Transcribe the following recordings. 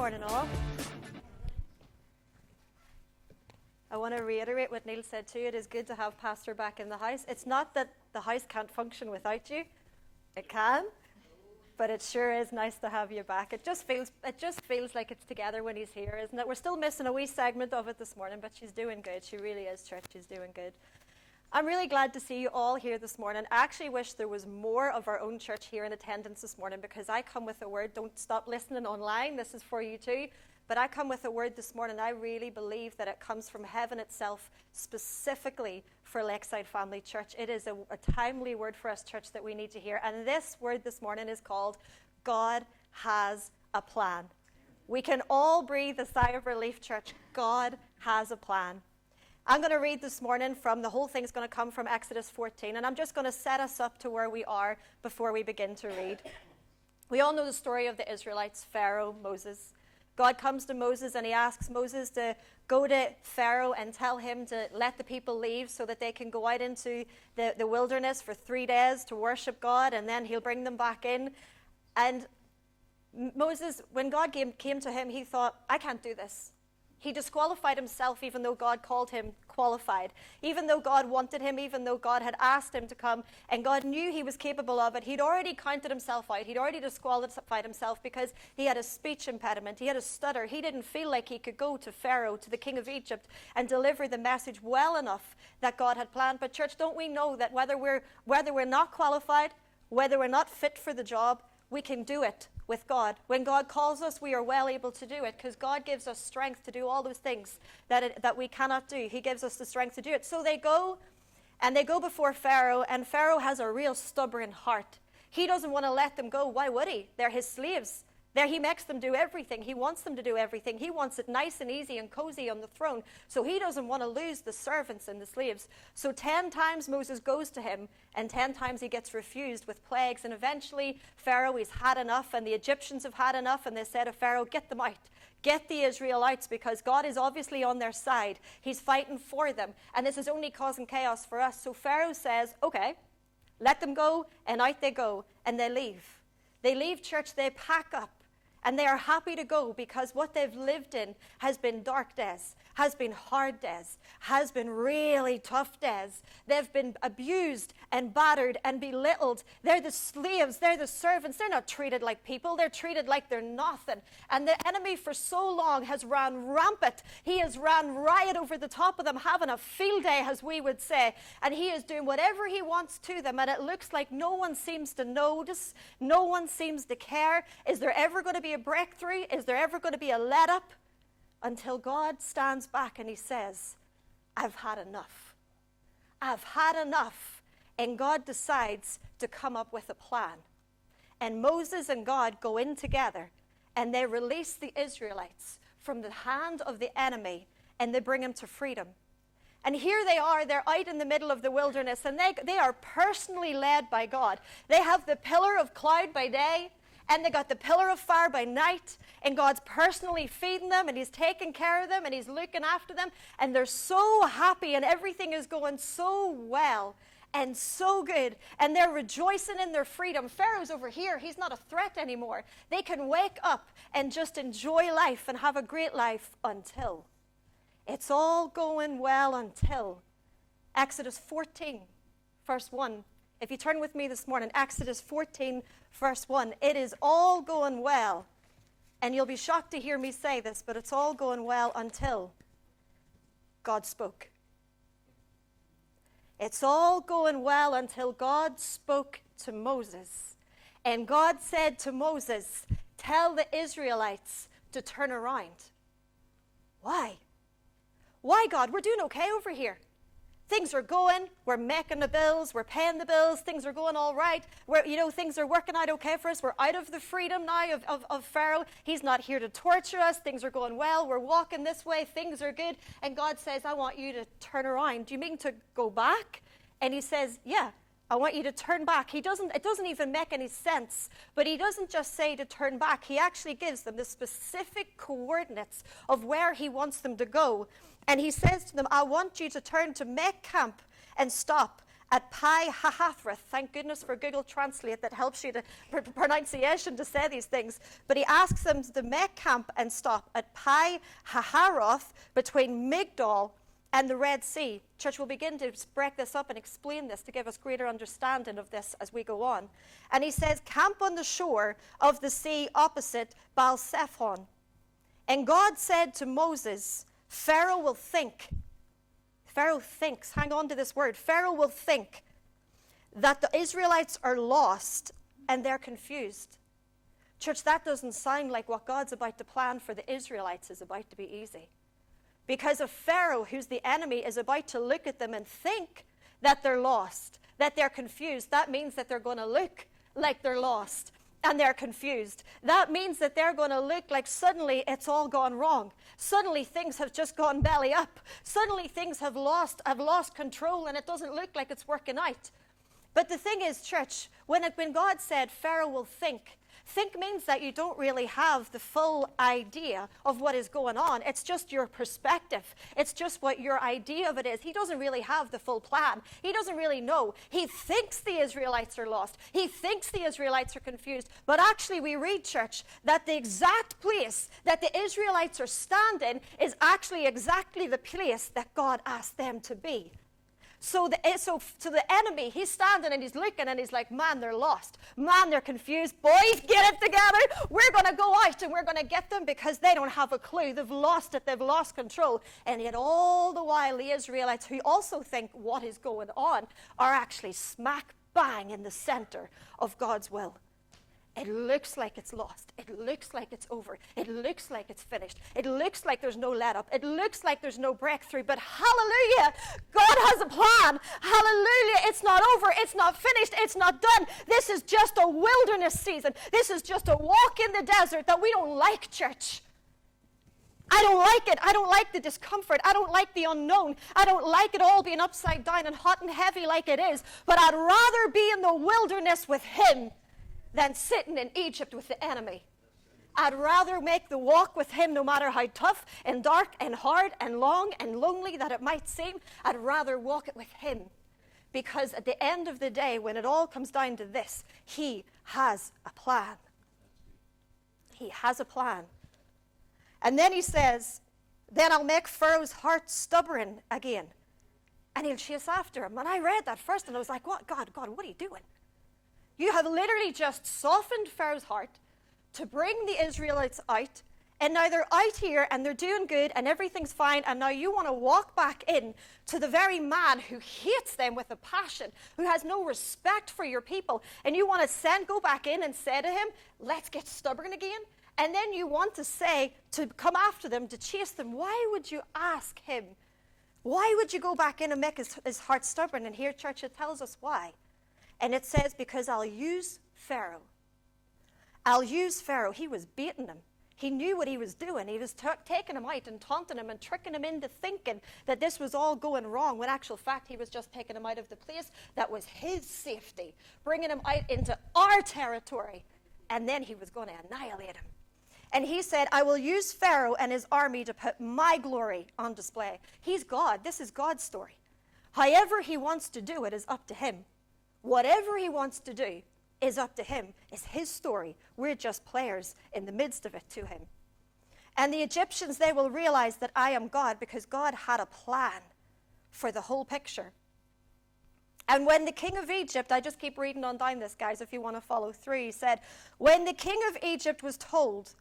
morning, all. I want to reiterate what Neil said too. It is good to have Pastor back in the house. It's not that the house can't function without you. It can, but it sure is nice to have you back. It just feels like it's together when he's here, isn't it? We're still missing a wee segment of it this morning, but she's doing good. She really is, church. She's doing good. I'm really glad to see you all here this morning. I actually wish there was more of our own church here in attendance this morning, because I come with a word. Don't stop listening online. This is for you too. But I come with a word this morning. I really believe that it comes from heaven itself, specifically for Lakeside Family Church. It is a timely word for us, church, that we need to hear. And this word this morning is called God Has a Plan. We can all breathe a sigh of relief, church. God has a plan. I'm going to read this morning from, the whole thing's going to come from Exodus 14, and I'm just going to set us up to where we are before we begin to read. We all know the story of the Israelites, Pharaoh, Moses. God comes to Moses and he asks Moses to go to Pharaoh and tell him to let the people leave so that they can go out into the wilderness for 3 days to worship God, and then he'll bring them back in. And Moses, when God came to him, he thought, I can't do this. He disqualified himself, even though God called him qualified. Even though God wanted him, even though God had asked him to come, and God knew he was capable of it, he'd already counted himself out. He'd already disqualified himself because he had a speech impediment. He had a stutter. He didn't feel like he could go to Pharaoh, to the king of Egypt, and deliver the message well enough that God had planned. But church, don't we know that whether we're not qualified, whether we're not fit for the job, we can do it with God. When God calls us, we are well able to do it, because God gives us strength to do all those things that we cannot do. He gives us the strength to do it. So they go before Pharaoh, and Pharaoh has a real stubborn heart. He doesn't want to let them go. Why would he? They're his slaves. He makes them do everything. He wants them to do everything. He wants it nice and easy and cozy on the throne. So he doesn't want to lose the servants and the slaves. So 10 times Moses goes to him, and 10 times he gets refused with plagues. And eventually Pharaoh, he's had enough, and the Egyptians have had enough, and they said to Pharaoh, get them out. Get the Israelites, because God is obviously on their side. He's fighting for them. And this is only causing chaos for us. So Pharaoh says, okay, let them go, and out they go, and they leave. They leave, church, they pack up. And they are happy to go, because what they've lived in has been dark days, has been hard days, has been really tough days. They've been abused and battered and belittled. They're the slaves, they're the servants. They're not treated like people. They're treated like they're nothing. And the enemy for so long has ran rampant. He has ran riot over the top of them, having a field day, as we would say. And he is doing whatever he wants to them. And it looks like no one seems to notice. No one seems to care. Is there ever going to be a breakthrough? Is there ever going to be a let up? Until God stands back and he says, I've had enough. I've had enough. And God decides to come up with a plan. And Moses and God go in together, and they release the Israelites from the hand of the enemy, and they bring them to freedom. And here they are, they're out in the middle of the wilderness, and they are personally led by God. They have the pillar of cloud by day, and they got the pillar of fire by night, and God's personally feeding them, and he's taking care of them, and he's looking after them, and they're so happy, and everything is going so well and so good, and they're rejoicing in their freedom. Pharaoh's over here. He's not a threat anymore. They can wake up and just enjoy life and have a great life until it's all going well until Exodus 14, verse 1. If you turn with me this morning, Exodus 14, verse 1. It is all going well. And you'll be shocked to hear me say this, but it's all going well until God spoke. It's all going well until God spoke to Moses. And God said to Moses, tell the Israelites to turn around. Why? Why, God? We're doing okay over here. Things are going, we're making the bills, we're paying the bills, things are going all right. Things are working out okay for us. We're out of the freedom now of Pharaoh. He's not here to torture us. Things are going well. We're walking this way. Things are good. And God says, I want you to turn around. Do you mean to go back? And he says, yeah, I want you to turn back. It doesn't even make any sense. But he doesn't just say to turn back. He actually gives them the specific coordinates of where he wants them to go. And he says to them, I want you to turn to make camp and stop at Pi Hahathroth. Thank goodness for Google Translate that helps you to pronunciation to say these things. But he asks them to make camp and stop at Pi Haharoth between Migdol and the Red Sea. Church, will begin to break this up and explain this to give us greater understanding of this as we go on. And he says, camp on the shore of the sea opposite Baal-Zephon. And God said to Moses, Pharaoh will think. Pharaoh thinks, hang on to this word. Pharaoh will think that the Israelites are lost and they're confused. Church, that doesn't sound like what God's about to plan for the Israelites is about to be easy. Because if Pharaoh, who's the enemy, is about to look at them and think that they're lost, that they're confused, that means that they're going to look like they're lost and they're confused. That means that they're going to look like suddenly it's all gone wrong. Suddenly things have just gone belly up. Suddenly things have lost control and it doesn't look like it's working out. But the thing is, church, when God said Pharaoh will think means that you don't really have the full idea of what is going on. It's just your perspective. It's just what your idea of it is. He doesn't really have the full plan. He doesn't really know. He thinks the Israelites are lost. He thinks the Israelites are confused. But actually we read, church, that the exact place that the Israelites are standing is actually exactly the place that God asked them to be. So to the enemy, he's standing and he's looking and he's like, man, they're lost. Man, they're confused. Boys, get it together. We're going to go out and we're going to get them because they don't have a clue. They've lost it. They've lost control. And yet all the while, the Israelites, who also think what is going on, are actually smack bang in the center of God's will. It looks like it's lost. It looks like it's over. It looks like it's finished. It looks like there's no let up. It looks like there's no breakthrough. But hallelujah, God has a plan. Hallelujah, it's not over. It's not finished. It's not done. This is just a wilderness season. This is just a walk in the desert that we don't like, church. I don't like it. I don't like the discomfort. I don't like the unknown. I don't like it all being upside down and hot and heavy like it is. But I'd rather be in the wilderness with him than sitting in Egypt with the enemy. I'd rather make the walk with him, no matter how tough and dark and hard and long and lonely that it might seem. I'd rather walk it with him. Because at the end of the day, when it all comes down to this, he has a plan. He has a plan. And then he says, then I'll make Pharaoh's heart stubborn again. And he'll chase after him. And I read that first and I was like, what? God, what are you doing? You have literally just softened Pharaoh's heart to bring the Israelites out, and now they're out here and they're doing good and everything's fine, and now you want to walk back in to the very man who hates them with a passion, who has no respect for your people, and you want to go back in and say to him, let's get stubborn again? And then you want to say, to come after them, to chase them. Why would you ask him? Why would you go back in and make his heart stubborn? And here, church, it tells us why. And it says, because I'll use Pharaoh. I'll use Pharaoh. He was baiting him. He knew what he was doing. He was taking him out and taunting him and tricking him into thinking that this was all going wrong, when in actual fact he was just taking him out of the place that was his safety, bringing him out into our territory, and then he was going to annihilate him. And he said, I will use Pharaoh and his army to put my glory on display. He's God. This is God's story. However he wants to do it is up to him. Whatever he wants to do is up to him. It's his story. We're just players in the midst of it to him. And the Egyptians, they will realize that I am God, because God had a plan for the whole picture. And when the king of Egypt, I just keep reading on down this, guys, if you want to follow through, he said, when the king of Egypt was told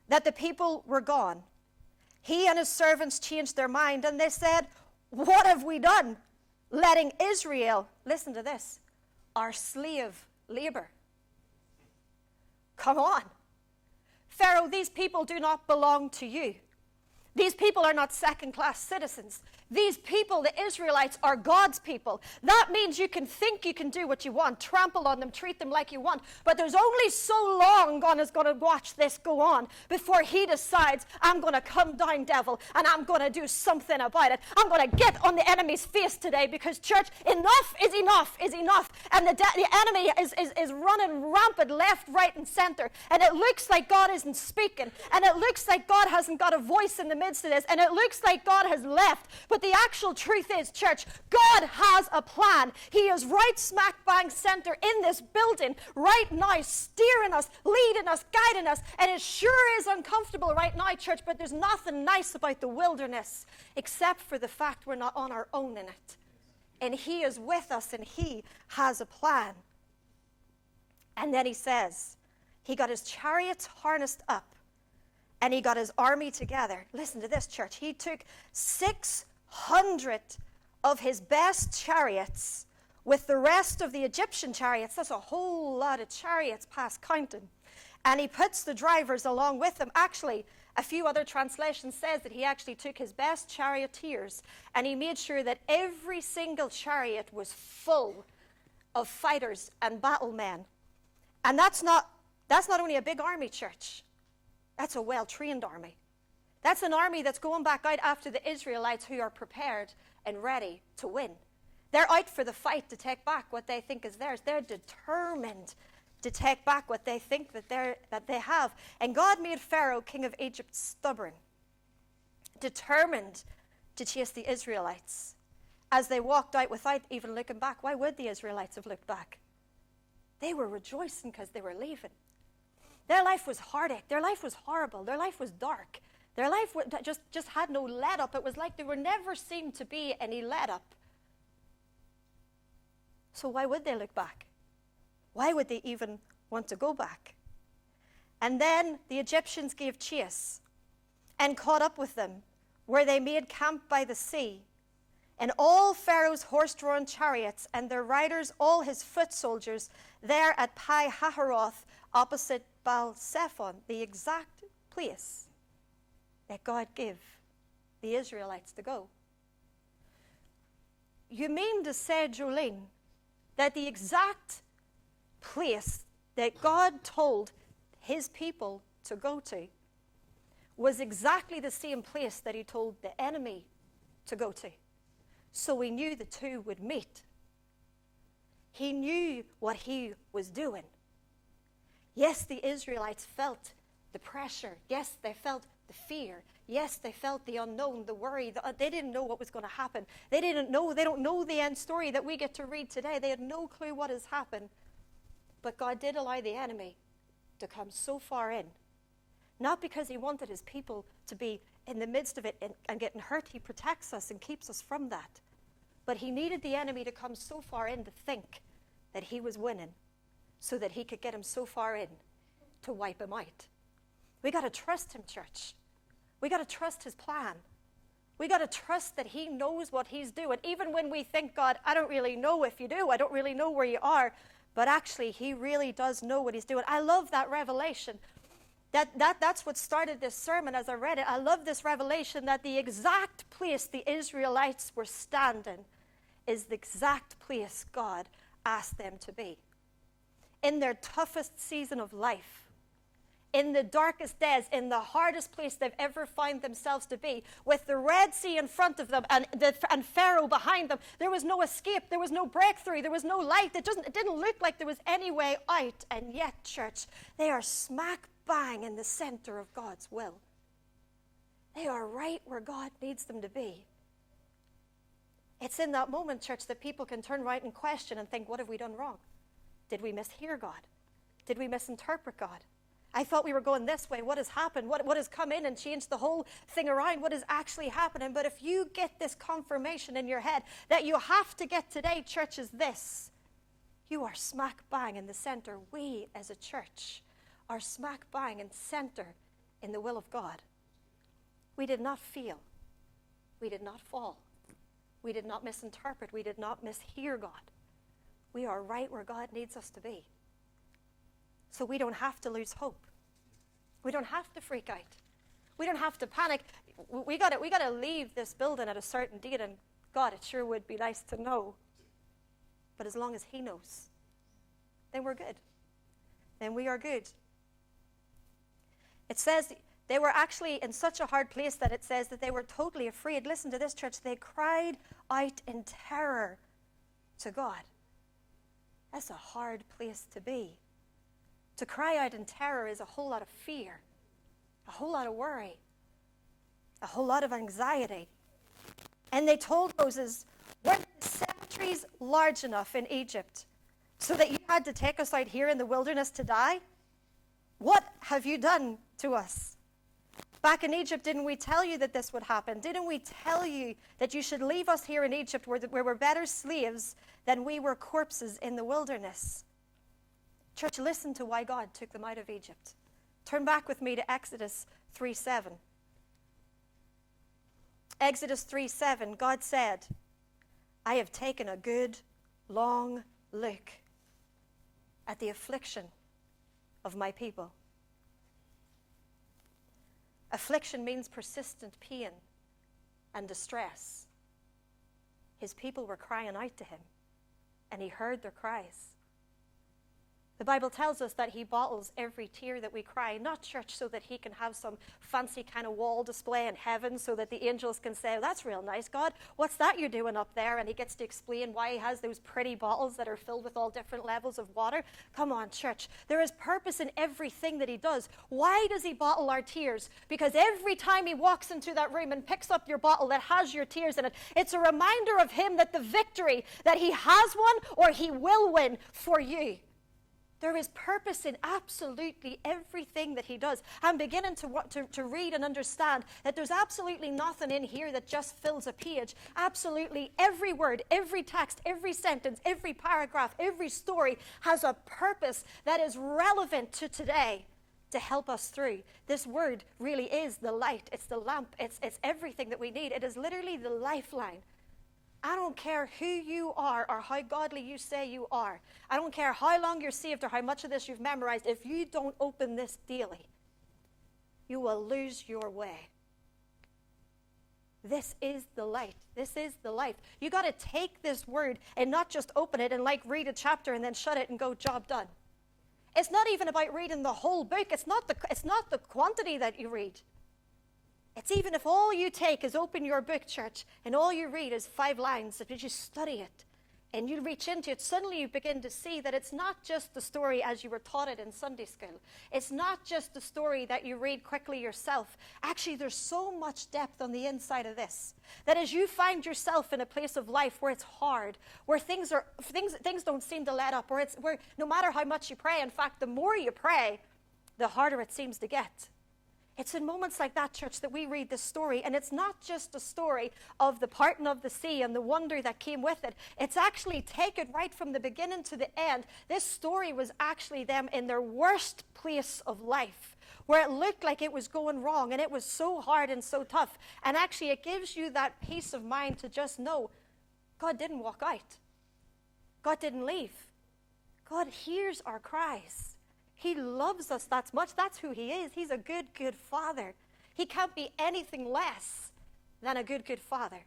that the people were gone, he and his servants changed their mind, and they said, what have we done? Letting Israel, listen to this, our slave labor. Come on. Pharaoh, these people do not belong to you. These people are not second-class citizens. These people, the Israelites, are God's people. That means you can think you can do what you want, trample on them, treat them like you want. But there's only so long God is going to watch this go on before he decides, I'm going to come down, devil, and I'm going to do something about it. I'm going to get on the enemy's face today, because, church, enough is enough is enough. And the enemy is running rampant left, right, and center. And it looks like God isn't speaking. And it looks like God hasn't got a voice in the midst of this. And it looks like God has left. But the actual truth is, church, God has a plan. He is right smack bang center in this building right now, steering us, leading us, guiding us. And it sure is uncomfortable right now, church, but there's nothing nice about the wilderness except for the fact we're not on our own in it. And he is with us, and he has a plan. And then he says, he got his chariots harnessed up, and he got his army together. Listen to this, church. He took 600 of his best chariots with the rest of the Egyptian chariots. That's a whole lot of chariots past counting. And he puts the drivers along with him. Actually, a few other translations says that he actually took his best charioteers, and he made sure that every single chariot was full of fighters and battle men. And that's not only a big army, church. That's a well-trained army. That's an army that's going back out after the Israelites who are prepared and ready to win. They're out for the fight to take back what they think is theirs. They're determined to take back what they think that they have. And God made Pharaoh, king of Egypt, stubborn, determined to chase the Israelites as they walked out without even looking back. Why would the Israelites have looked back? They were rejoicing because they were leaving. Their life was heartache. Their life was horrible. Their life was dark. Their life just had no let up. It was like there never seemed to be any let up. So why would they look back? Why would they even want to go back? And then the Egyptians gave chase and caught up with them, where they made camp by the sea. And all Pharaoh's horse-drawn chariots and their riders, all his foot soldiers, there at Pi-hahiroth, opposite Baal-zephon, the exact place that God gave the Israelites to go. You mean to say, Jolene, that the exact place that God told his people to go to was exactly the same place that he told the enemy to go to? So he knew the two would meet. He knew what he was doing. Yes, the Israelites felt the pressure. Yes, they felt the fear. Yes, they felt the unknown, the worry. They didn't know what was going to happen. They don't know the end story that we get to read today. They had no clue what has happened. But God did allow the enemy to come so far in. Not because he wanted his people to be in the midst of it and getting hurt. He protects us and keeps us from that. But he needed the enemy to come so far in to think that he was winning, so that he could get him so far in to wipe him out. We got to trust him, church. We got to trust his plan. We got to trust that he knows what he's doing. Even when we think, God, I don't really know if you do. I don't really know where you are. But actually, he really does know what he's doing. I love that revelation. That's what started this sermon as I read it. I love this revelation that the exact place the Israelites were standing is the exact place God asked them to be. In their toughest season of life, in the darkest days, in the hardest place they've ever found themselves to be, with the Red Sea in front of them and Pharaoh behind them, there was no escape, there was no breakthrough, there was no light. It didn't look like there was any way out. And yet, church, they are smack bang in the center of God's will. They are right where God needs them to be. It's in that moment, church, that people can turn right and question and think, what have we done wrong? Did we mishear God? Did we misinterpret God? I thought we were going this way. What has happened? What has come in and changed the whole thing around? What is actually happening? But if you get this confirmation in your head that you have to get today, church, is this. You are smack bang in the center. We as a church are smack bang in center in the will of God. We did not fail. We did not fall. We did not misinterpret. We did not mishear God. We are right where God needs us to be. So we don't have to lose hope. We don't have to freak out. We don't have to panic. We got to leave this building at a certain date, and God, it sure would be nice to know. But as long as he knows, then we're good. Then we are good. It says they were actually in such a hard place that it says that they were totally afraid. Listen to this, church. They cried out in terror to God. That's a hard place to be. To cry out in terror is a whole lot of fear, a whole lot of worry, a whole lot of anxiety. And they told Moses, were the cemeteries large enough in Egypt so that you had to take us out here in the wilderness to die? What have you done to us? Back in Egypt, didn't we tell you that this would happen? Didn't we tell you that you should leave us here in Egypt where we're better slaves than we were corpses in the wilderness? Church, listen to why God took them out of Egypt. Turn back with me to Exodus 3:7. Exodus 3:7, God said, I have taken a good, long look at the affliction of my people. Affliction means persistent pain and distress. His people were crying out to him, and he heard their cries. The Bible tells us that he bottles every tear that we cry, not, church, so that he can have some fancy kind of wall display in heaven so that the angels can say, oh, that's real nice, God. What's that you're doing up there? And he gets to explain why he has those pretty bottles that are filled with all different levels of water. Come on, church. There is purpose in everything that he does. Why does he bottle our tears? Because every time he walks into that room and picks up your bottle that has your tears in it, it's a reminder of him that the victory that he has won or he will win for you. There is purpose in absolutely everything that he does. I'm beginning to read and understand that there's absolutely nothing in here that just fills a page. Absolutely every word, every text, every sentence, every paragraph, every story has a purpose that is relevant to today to help us through. This word really is the light. It's the lamp. It's everything that we need. It is literally the lifeline. I don't care who you are or how godly you say you are. I don't care how long you're saved or how much of this you've memorized. If you don't open this daily, you will lose your way. This is the light. This is the life. You got to take this word and not just open it and like read a chapter and then shut it and go, job done. It's not even about reading the whole book. It's not the quantity that you read. It's even if all you take is open your book, church, and all you read is 5 lines, that you study it and you reach into it, suddenly you begin to see that it's not just the story as you were taught it in Sunday school. It's not just the story that you read quickly yourself. Actually, there's so much depth on the inside of this, that as you find yourself in a place of life where it's hard, where things don't seem to let up, where no matter how much you pray, in fact, the more you pray, the harder it seems to get. It's in moments like that, church, that we read this story, and it's not just a story of the parting of the sea and the wonder that came with it. It's actually taken right from the beginning to the end. This story was actually them in their worst place of life, where it looked like it was going wrong, and it was so hard and so tough. And actually, it gives you that peace of mind to just know God didn't walk out. God didn't leave. God hears our cries. He loves us that much. That's who he is. He's a good, good father. He can't be anything less than a good, good father.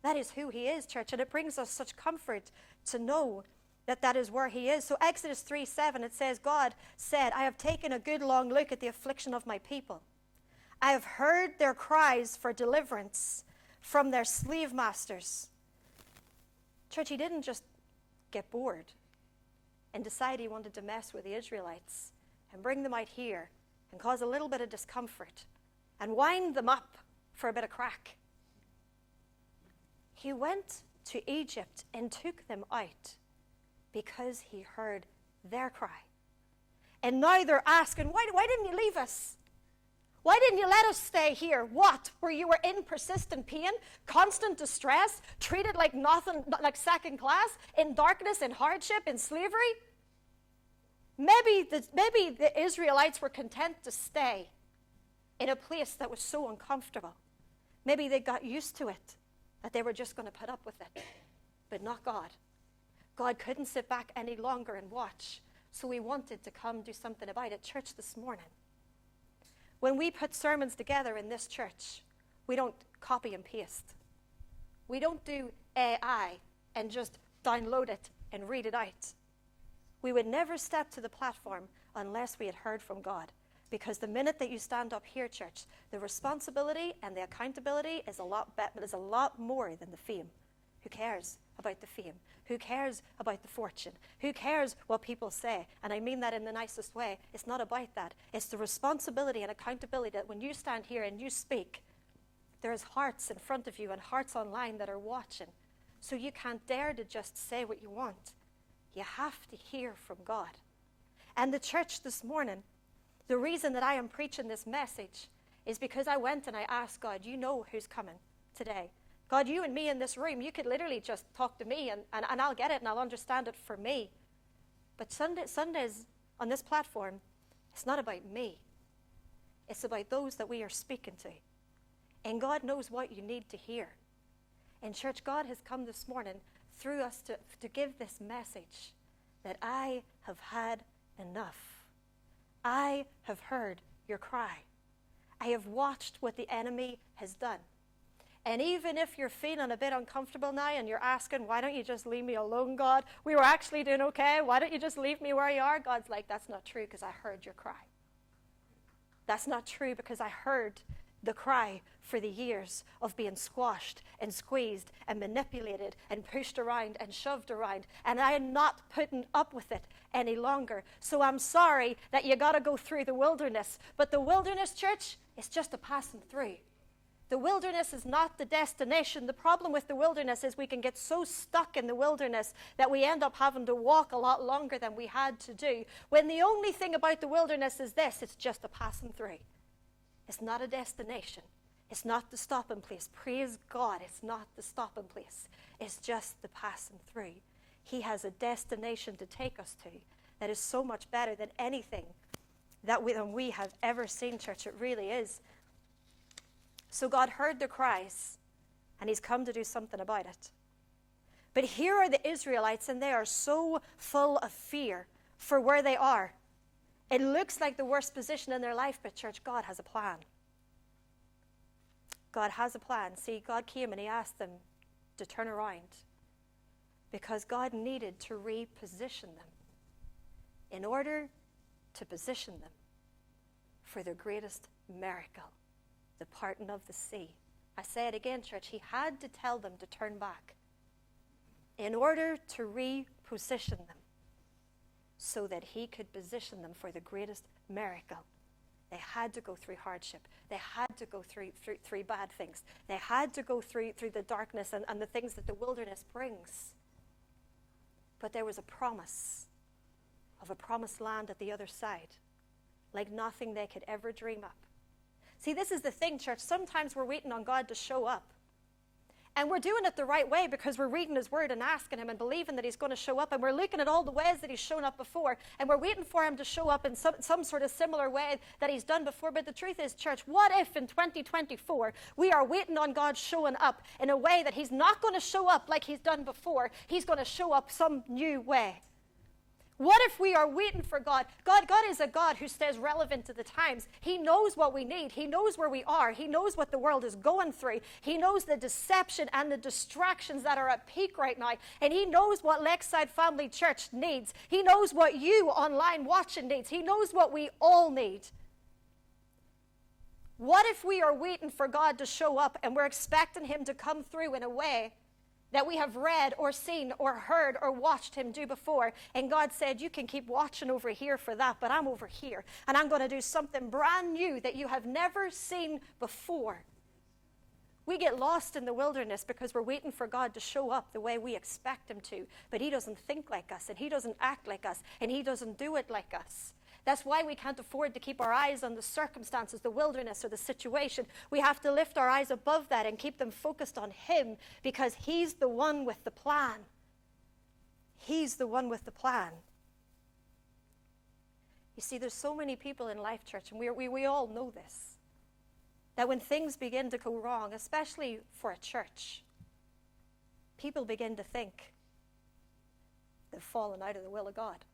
That is who he is, church. And it brings us such comfort to know that that is where he is. So Exodus 3:7, it says, God said, I have taken a good long look at the affliction of my people. I have heard their cries for deliverance from their slave masters. Church, he didn't just get bored and decide he wanted to mess with the Israelites and bring them out here and cause a little bit of discomfort and wind them up for a bit of crack. He went to Egypt and took them out because he heard their cry. And now they're asking, why didn't you leave us? Why didn't you let us stay here? What? Where you were in persistent pain, constant distress, treated like nothing, like second class, in darkness, in hardship, in slavery? Maybe the Israelites were content to stay in a place that was so uncomfortable. Maybe they got used to it, that they were just going to put up with it. But not God. God couldn't sit back any longer and watch, so he wanted to come do something about it. Church, this morning, when we put sermons together in this church, we don't copy and paste. We don't do AI and just download it and read it out. We would never step to the platform unless we had heard from God. Because the minute that you stand up here, church, the responsibility and the accountability is a lot more than the fame. Who cares about the fame? Who cares about the fortune? Who cares what people say? And I mean that in the nicest way. It's not about that. It's the responsibility and accountability that when you stand here and you speak, There's hearts in front of you and hearts online that are watching. So you can't dare to just say what you want. You have to hear from God. And the church this morning, the reason that I am preaching this message is because I went and I asked God, you know who's coming today. God, you and me in this room, you could literally just talk to me and I'll get it and I'll understand it for me. But Sundays on this platform, it's not about me. It's about those that we are speaking to. And God knows what you need to hear. And church, God has come this morning through us to give this message that I have had enough. I have heard your cry. I have watched what the enemy has done. And even if you're feeling a bit uncomfortable now and you're asking, why don't you just leave me alone, God? We were actually doing okay. Why don't you just leave me where you are? God's like, that's not true because I heard your cry. That's not true because I heard the cry for the years of being squashed and squeezed and manipulated and pushed around and shoved around. And I am not putting up with it any longer. So I'm sorry that you got to go through the wilderness. But the wilderness, church, is just a passing through. The wilderness is not the destination. The problem with the wilderness is we can get so stuck in the wilderness that we end up having to walk a lot longer than we had to do. When the only thing about the wilderness is this, it's just a passing through. It's not a destination. It's not the stopping place. Praise God, it's not the stopping place. It's just the passing through. He has a destination to take us to that is so much better than anything that we have ever seen, church. It really is. So God heard the cries, and he's come to do something about it. But here are the Israelites, and they are so full of fear for where they are. It looks like the worst position in their life, but church, God has a plan. God has a plan. See, God came and he asked them to turn around because God needed to reposition them in order to position them for their greatest miracle, the parting of the sea. I say it again, church. He had to tell them to turn back in order to reposition them so that he could position them for the greatest miracle. They had to go through hardship. They had to go through bad things. They had to go through the darkness and the things that the wilderness brings. But there was a promise of a promised land at the other side, like nothing they could ever dream up. See, this is the thing, church. Sometimes we're waiting on God to show up. And we're doing it the right way because we're reading his word and asking him and believing that he's going to show up. And we're looking at all the ways that he's shown up before. And we're waiting for him to show up in some sort of similar way that he's done before. But the truth is, church, what if in 2024 we are waiting on God showing up in a way that he's not going to show up like he's done before? He's going to show up some new way. What if we are waiting for God? God is a God who stays relevant to the times. He knows what we need. He knows where we are. He knows what the world is going through. He knows the deception and the distractions that are at peak right now. And he knows what Lakeside Family Church needs. He knows what you online watching needs. He knows what we all need. What if we are waiting for God to show up and we're expecting him to come through in a way that we have read or seen or heard or watched him do before? And God said, you can keep watching over here for that, but I'm over here. And I'm going to do something brand new that you have never seen before. We get lost in the wilderness because we're waiting for God to show up the way we expect him to. But he doesn't think like us, and he doesn't act like us, and he doesn't do it like us. That's why we can't afford to keep our eyes on the circumstances, the wilderness, or the situation. We have to lift our eyes above that and keep them focused on him because he's the one with the plan. He's the one with the plan. You see, there's so many people in life, church, and we all know this, that when things begin to go wrong, especially for a church, people begin to think they've fallen out of the will of God.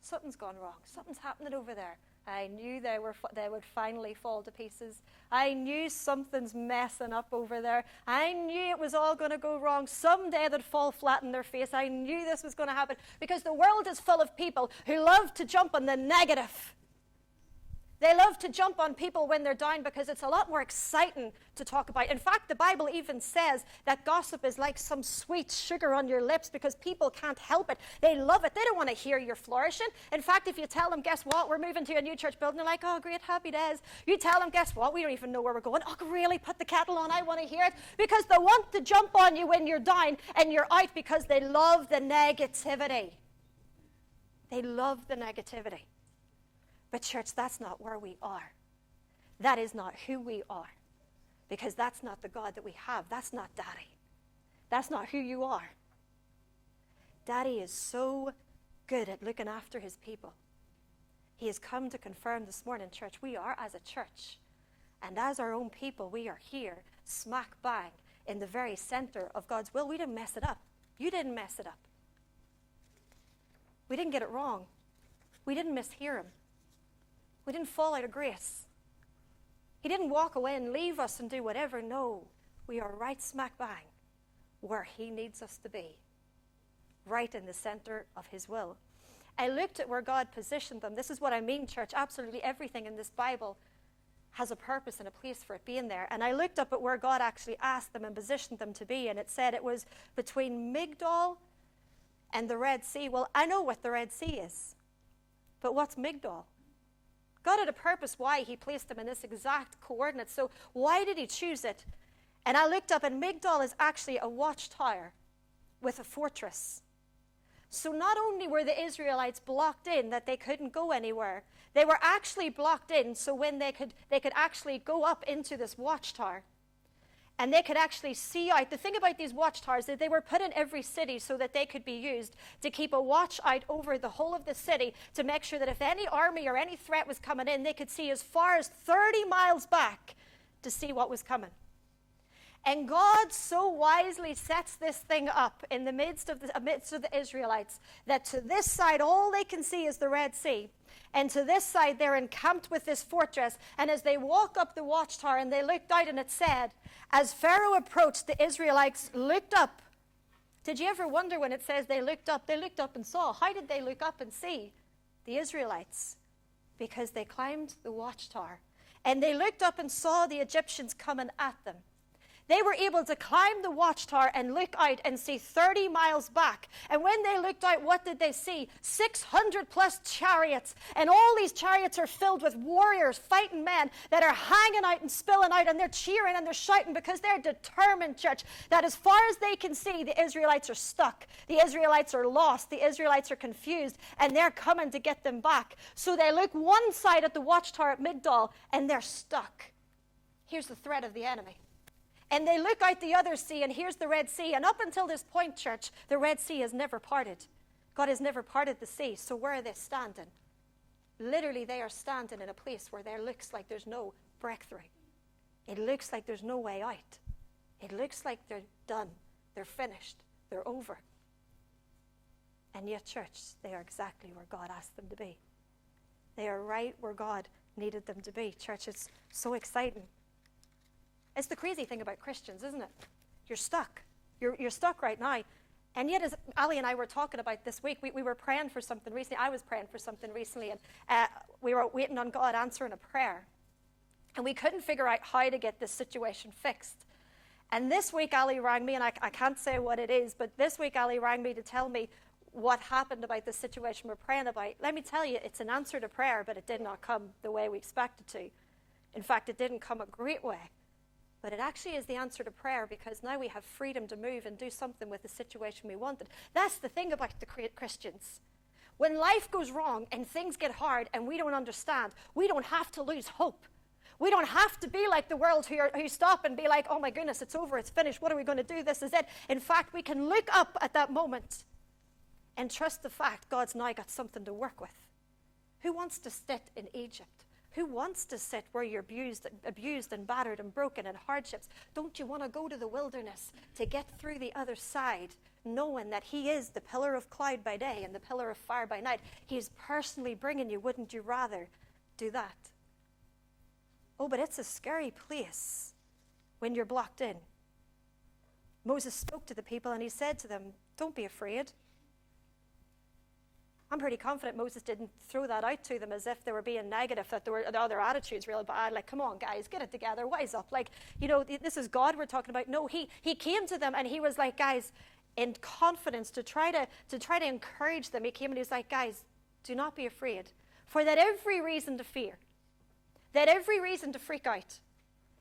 Something's gone wrong. Something's happening over there. I knew they would finally fall to pieces. I knew something's messing up over there. I knew it was all going to go wrong. Someday they'd fall flat in their face. I knew this was going to happen because the world is full of people who love to jump on the negative. They love to jump on people when they're down because it's a lot more exciting to talk about. In fact, the Bible even says that gossip is like some sweet sugar on your lips because people can't help it. They love it. They don't want to hear you're flourishing. In fact, if you tell them, guess what, we're moving to a new church building, they're like, oh, great, happy days. You tell them, guess what, we don't even know where we're going. Oh, really, put the kettle on, I want to hear it. Because they want to jump on you when you're down and you're out because they love the negativity. They love the negativity. But church, that's not where we are. That is not who we are. Because that's not the God that we have. That's not Daddy. That's not who you are. Daddy is so good at looking after his people. He has come to confirm this morning, church, we are as a church. And as our own people, we are here, smack bang, in the very center of God's will. We didn't mess it up. You didn't mess it up. We didn't get it wrong. We didn't mishear him. We didn't fall out of grace. He didn't walk away and leave us and do whatever. No, we are right smack bang where he needs us to be, right in the center of his will. I looked at where God positioned them. This is what I mean, church. Absolutely everything in this Bible has a purpose and a place for it being there. And I looked up at where God actually asked them and positioned them to be, and it said it was between Migdol and the Red Sea. Well, I know what the Red Sea is, but what's Migdol? God had a purpose why he placed them in this exact coordinate. So why did he choose it? And I looked up, and Migdol is actually a watchtower with a fortress. So not only were the Israelites blocked in that they couldn't go anywhere, they were actually blocked in so when they could actually go up into this watchtower. And they could actually see out. The thing about these watchtowers is they were put in every city so that they could be used to keep a watch out over the whole of the city to make sure that if any army or any threat was coming in, they could see as far as 30 miles back to see what was coming. And God so wisely sets this thing up in the midst of the Israelites that to this side all they can see is the Red Sea. And to this side they're encamped with this fortress. And as they walk up the watchtower and they looked out, and it said, as Pharaoh approached, the Israelites looked up. Did you ever wonder when it says they looked up and saw? How did they look up and see? The Israelites. Because they climbed the watchtower. And they looked up and saw the Egyptians coming at them. They were able to climb the watchtower and look out and see 30 miles back. And when they looked out, what did they see? 600 plus chariots. And all these chariots are filled with warriors, fighting men that are hanging out and spilling out. And they're cheering and they're shouting because they're determined, church, that as far as they can see, the Israelites are stuck. The Israelites are lost. The Israelites are confused. And they're coming to get them back. So they look one side at the watchtower at Migdol and they're stuck. Here's the threat of the enemy. And they look out the other sea, and here's the Red Sea. And up until this point, church, the Red Sea has never parted. God has never parted the sea. So where are they standing? Literally, they are standing in a place where there looks like there's no breakthrough. It looks like there's no way out. It looks like they're done. They're finished. They're over. And yet, church, they are exactly where God asked them to be. They are right where God needed them to be. Church, it's so exciting. It's the crazy thing about Christians, isn't it? You're stuck. You're stuck right now. And yet, as Ali and I were talking about this week, we were praying for something recently. I was praying for something recently, and we were waiting on God answering a prayer. And we couldn't figure out how to get this situation fixed. And this week, Ali rang me, and I can't say what it is, but this week, Ali rang me to tell me what happened about the situation we're praying about. Let me tell you, it's an answer to prayer, but it did not come the way we expected to. In fact, it didn't come a great way. But it actually is the answer to prayer because now we have freedom to move and do something with the situation we wanted. That's the thing about the Christians. When life goes wrong and things get hard and we don't understand, we don't have to lose hope. We don't have to be like the world who stop and be like, oh my goodness, it's over, it's finished, what are we going to do? This is it. In fact, we can look up at that moment and trust the fact God's now got something to work with. Who wants to sit in Egypt? Who wants to sit where you're abused and battered and broken and hardships? Don't you want to go to the wilderness to get through the other side, knowing that he is the pillar of cloud by day and the pillar of fire by night? He's personally bringing you. Wouldn't you rather do that? Oh, but it's a scary place when you're blocked in. Moses spoke to the people and he said to them, don't be afraid. I'm pretty confident Moses didn't throw that out to them as if they were being negative, that there were other attitudes real bad, like, come on, guys, get it together, wise up. Like, this is God we're talking about. No, he came to them and he was like, guys, in confidence to try to encourage them. He came and he was like, guys, do not be afraid. For they had every reason to fear. They had every reason to freak out.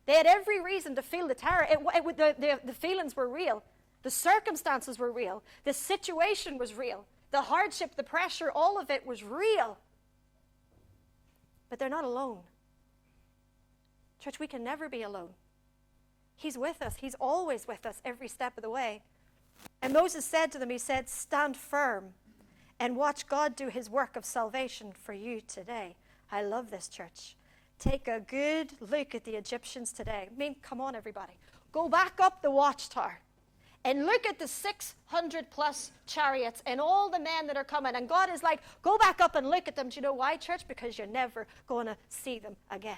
They had every reason to feel the terror. The feelings were real. The circumstances were real. The situation was real. The hardship, the pressure, all of it was real. But they're not alone. Church, we can never be alone. He's with us. He's always with us every step of the way. And Moses said to them, he said, stand firm and watch God do his work of salvation for you today. I love this, church. Take a good look at the Egyptians today. I mean, come on, everybody. Go back up the watchtower and look at the 600 plus chariots and all the men that are coming. And God is like, go back up and look at them. Do you know why, church? Because you're never going to see them again.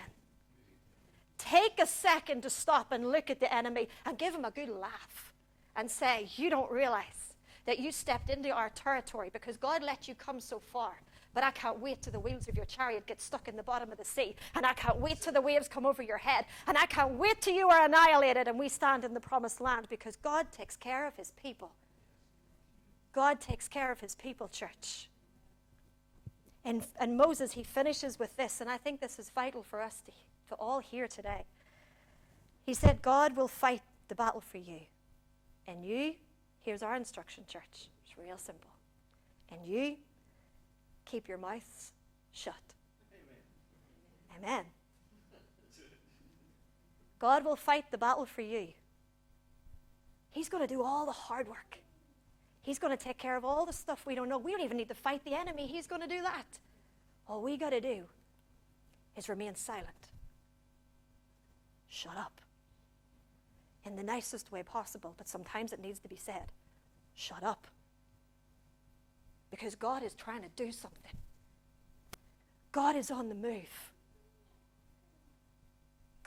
Take a second to stop and look at the enemy and give him a good laugh and say, you don't realize that you stepped into our territory because God let you come so far. But I can't wait till the wheels of your chariot get stuck in the bottom of the sea. And I can't wait till the waves come over your head. And I can't wait till you are annihilated and we stand in the promised land, because God takes care of his people. God takes care of his people, church. And Moses, he finishes with this, and I think this is vital for us to all hear today. He said, God will fight the battle for you. And you, here's our instruction, church. It's real simple. And you, keep your mouths shut. Amen. Amen. God will fight the battle for you. He's going to do all the hard work. He's going to take care of all the stuff we don't know. We don't even need to fight the enemy. He's going to do that. All we got to do is remain silent. Shut up. In the nicest way possible, but sometimes it needs to be said. Shut up. Because God is trying to do something. God is on the move.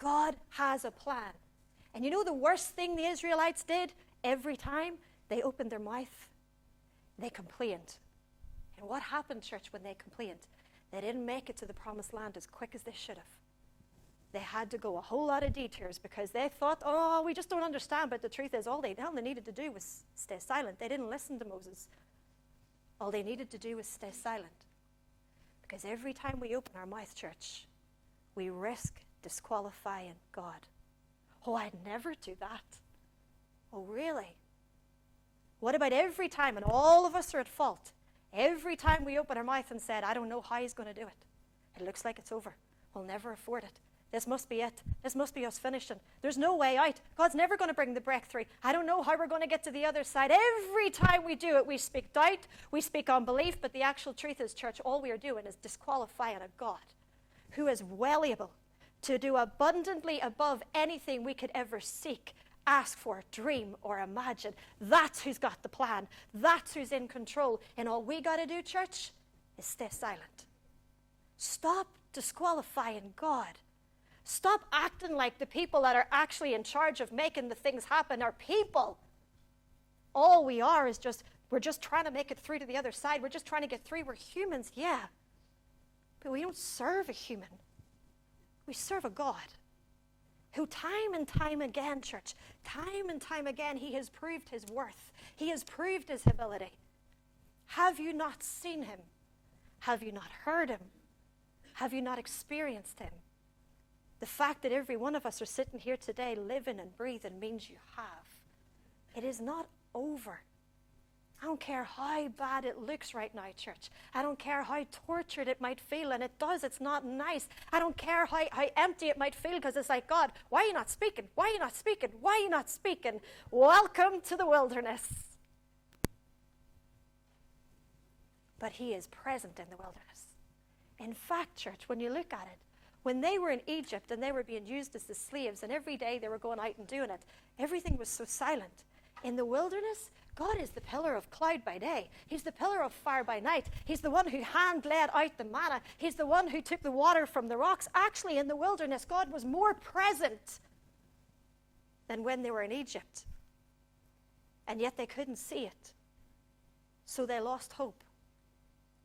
God has a plan. And you know the worst thing the Israelites did? Every time they opened their mouth, they complained. And what happened, church, when they complained? They didn't make it to the promised land as quick as they should have. They had to go a whole lot of detours because they thought, oh, we just don't understand. But the truth is, all they needed to do was stay silent. They didn't listen to Moses. All they needed to do was stay silent. Because every time we open our mouth, church, we risk disqualifying God. Oh, I'd never do that. Oh, really? What about every time, and all of us are at fault, every time we open our mouth and said, I don't know how he's going to do it. It looks like it's over. We'll never afford it. This must be it. This must be us finishing. There's no way out. God's never going to bring the breakthrough. I don't know how we're going to get to the other side. Every time we do it, we speak doubt, we speak unbelief, but the actual truth is, church, all we are doing is disqualifying a God who is well able to do abundantly above anything we could ever seek, ask for, dream, or imagine. That's who's got the plan. That's who's in control. And all we got to do, church, is stay silent. Stop disqualifying God. Stop acting like the people that are actually in charge of making the things happen are people. All we are is we're just trying to make it through to the other side. We're just trying to get through. We're humans, yeah. But we don't serve a human. We serve a God who time and time again, church, time and time again, he has proved his worth. He has proved his ability. Have you not seen him? Have you not heard him? Have you not experienced him? The fact that every one of us are sitting here today living and breathing means you have. It is not over. I don't care how bad it looks right now, church. I don't care how tortured it might feel, and it does. It's not nice. I don't care how empty it might feel, because it's like, God, why are you not speaking? Why are you not speaking? Why are you not speaking? Welcome to the wilderness. But he is present in the wilderness. In fact, church, when you look at it, when they were in Egypt and they were being used as the slaves, and every day they were going out and doing it, everything was so silent. In the wilderness, God is the pillar of cloud by day. He's the pillar of fire by night. He's the one who hand-led out the manna. He's the one who took the water from the rocks. Actually, in the wilderness, God was more present than when they were in Egypt. And yet they couldn't see it. So they lost hope.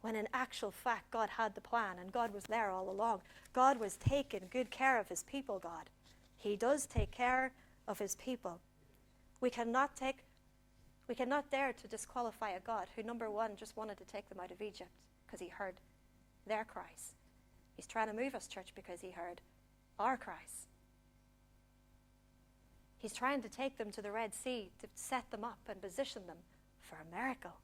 when in actual fact God had the plan and God was there all along. God was taking good care of his people, God. He does take care of his people. We cannot dare to disqualify a God who, number one, just wanted to take them out of Egypt because he heard their cries. He's trying to move us, church, because he heard our cries. He's trying to take them to the Red Sea to set them up and position them for a miracle.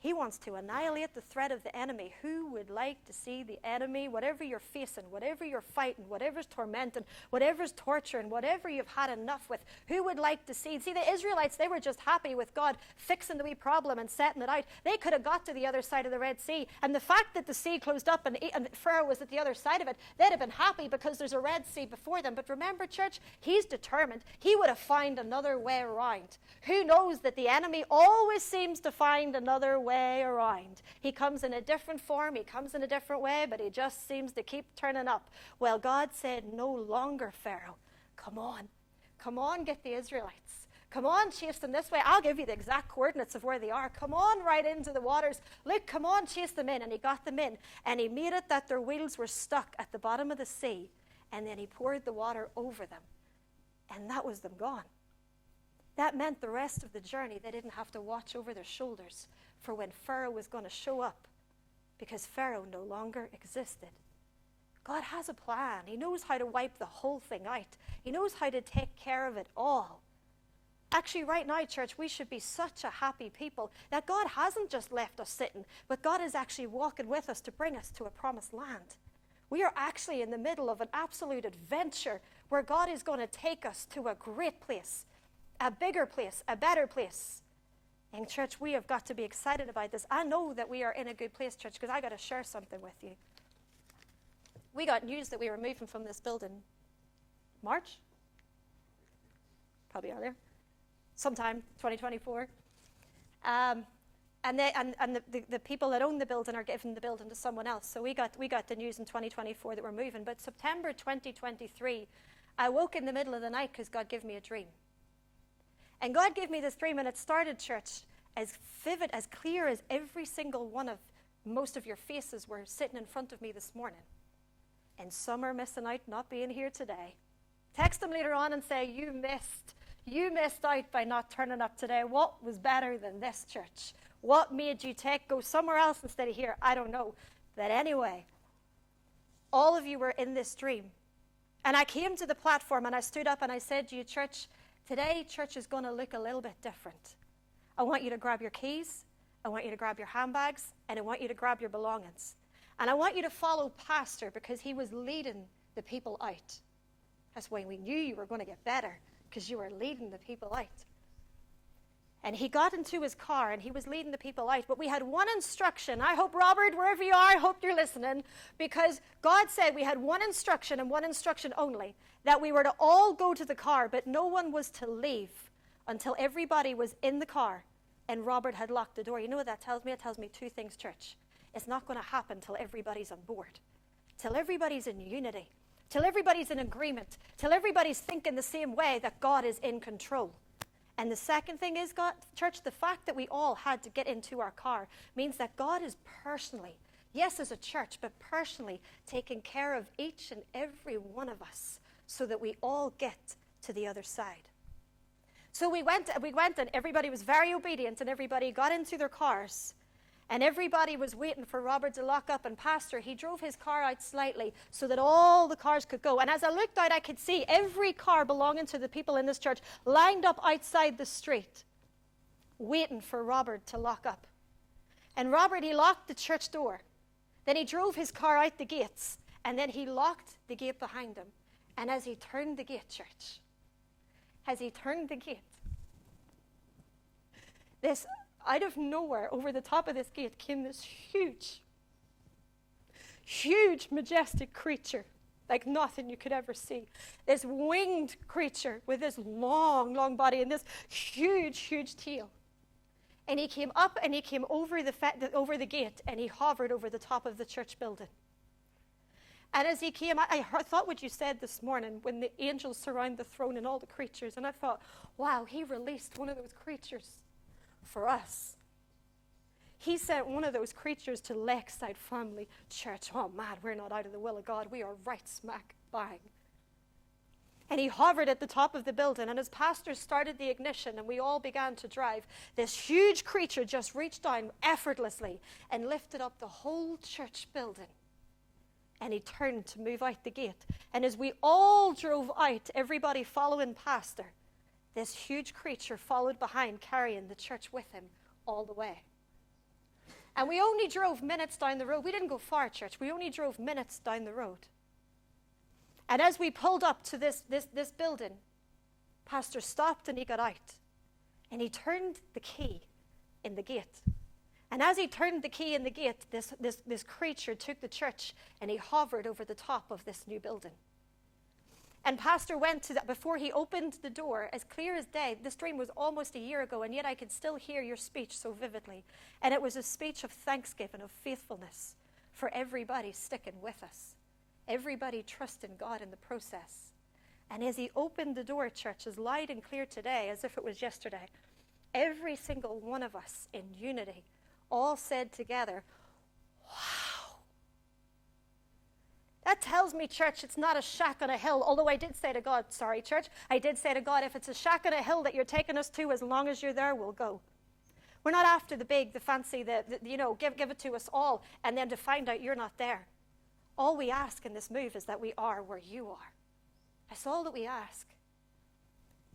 He wants to annihilate the threat of the enemy. Who would like to see the enemy, whatever you're facing, whatever you're fighting, whatever's tormenting, whatever's torturing, whatever you've had enough with, who would like to see? See, the Israelites, they were just happy with God fixing the wee problem and setting it out. They could have got to the other side of the Red Sea. And the fact that the sea closed up and Pharaoh was at the other side of it, they'd have been happy because there's a Red Sea before them. But remember, church, he's determined. He would have found another way around. Who knows that the enemy always seems to find another way around. He comes in a different form, he comes in a different way, but he just seems to keep turning up. Well, God said, no longer, Pharaoh. Come on, get the Israelites. Come on, chase them this way. I'll give you the exact coordinates of where they are. Come on right into the waters. Look, come on, chase them in. And he got them in, and he made it that their wheels were stuck at the bottom of the sea, and then he poured the water over them, and that was them gone. That meant the rest of the journey, they didn't have to watch over their shoulders for when Pharaoh was going to show up, because Pharaoh no longer existed. God has a plan. He knows how to wipe the whole thing out. He knows how to take care of it all. Actually, right now, church, we should be such a happy people that God hasn't just left us sitting, but God is actually walking with us to bring us to a promised land. We are actually in the middle of an absolute adventure where God is going to take us to a great place, a bigger place, a better place. And church, we have got to be excited about this. I know that we are in a good place, church, because I got to share something with you. We got news that we were moving from this building March, probably earlier, sometime 2024. And the people that own the building are giving the building to someone else. So we got the news in 2024 that we're moving. But September 2023, I woke in the middle of the night because God gave me a dream. And God gave me this dream, and it started, church, as vivid, as clear as every single one of most of your faces were sitting in front of me this morning. And some are missing out not being here today. Text them later on and say, you missed out by not turning up today. What was better than this, church? What made you go somewhere else instead of here? I don't know. But anyway, all of you were in this dream. And I came to the platform and I stood up and I said to you, church, today, church is going to look a little bit different. I want you to grab your keys, I want you to grab your handbags, and I want you to grab your belongings. And I want you to follow Pastor because he was leading the people out. That's why we knew you were going to get better, because you were leading the people out. And he got into his car and he was leading the people out. But we had one instruction. I hope, Robert, wherever you are, I hope you're listening. Because God said we had one instruction and one instruction only. That we were to all go to the car, but no one was to leave until everybody was in the car and Robert had locked the door. You know what that tells me? It tells me two things, church. It's not going to happen till everybody's on board. Till everybody's in unity. Till everybody's in agreement. Till everybody's thinking the same way that God is in control. And the second thing is, God, church, the fact that we all had to get into our car means that God is personally, yes, as a church, but personally taking care of each and every one of us so that we all get to the other side. So we went and everybody was very obedient and everybody got into their cars. And everybody was waiting for Robert to lock up. And Pastor, he drove his car out slightly so that all the cars could go. And as I looked out, I could see every car belonging to the people in this church lined up outside the street, waiting for Robert to lock up. And Robert, he locked the church door. Then he drove his car out the gates. And then he locked the gate behind him. And as he turned the gate, church, as he turned the gate, this out of nowhere, over the top of this gate, came this huge, majestic creature, like nothing you could ever see. This winged creature with this long body and this huge tail. And he came up and he came over the gate and he hovered over the top of the church building. And as he came, I thought what you said this morning when the angels surround the throne and all the creatures. And I thought, wow, he released one of those creatures for us. He sent one of those creatures to Lakeside Family Church. Oh man, we're not out of the will of God. We are right smack bang. And he hovered at the top of the building, and as pastors started the ignition and we all began to drive, this huge creature just reached down effortlessly and lifted up the whole church building. And he turned to move out the gate. And as we all drove out, everybody following pastor, this huge creature followed behind, carrying the church with him all the way. And we only drove minutes down the road. We didn't go far, church. We only drove minutes down the road. And as we pulled up to this building, pastor stopped and he got out. And he turned the key in the gate. And as he turned the key in the gate, this creature took the church and he hovered over the top of this new building. And pastor went to that before he opened the door, as clear as day. This dream was almost a year ago, and yet I can still hear your speech so vividly. And it was a speech of thanksgiving, of faithfulness for everybody sticking with us. Everybody trusting God in the process. And as he opened the door, church, as light and clear today as if it was yesterday, every single one of us in unity all said together, wow. That tells me, church, it's not a shack on a hill. Although I did say to God, sorry, church, I did say to God, if it's a shack on a hill that you're taking us to, as long as you're there, we'll go. We're not after the big, the fancy, give it to us all, and then to find out you're not there. All we ask in this move is that we are where you are. That's all that we ask.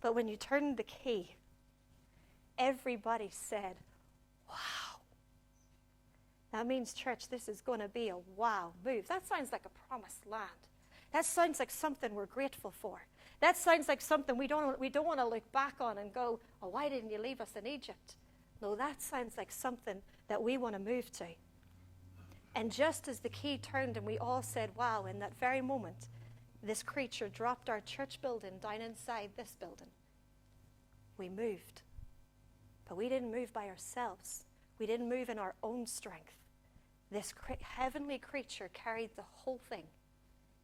But when you turned the key, everybody said, wow. That means, church, this is going to be a wow move. That sounds like a promised land. That sounds like something we're grateful for. That sounds like something we don't want to look back on and go, oh, why didn't you leave us in Egypt? No, that sounds like something that we want to move to. And just as the key turned and we all said, wow, in that very moment, this creature dropped our church building down inside this building. We moved. But we didn't move by ourselves. We didn't move in our own strength. This heavenly creature carried the whole thing.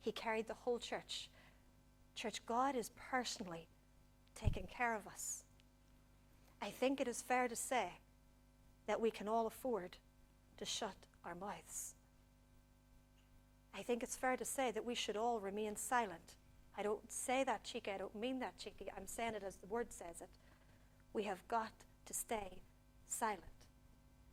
He carried the whole church. Church, God is personally taking care of us. I think it is fair to say that we can all afford to shut our mouths. I think it's fair to say that we should all remain silent. I don't say that cheeky. I don't mean that cheeky. I'm saying it as the word says it. We have got to stay silent.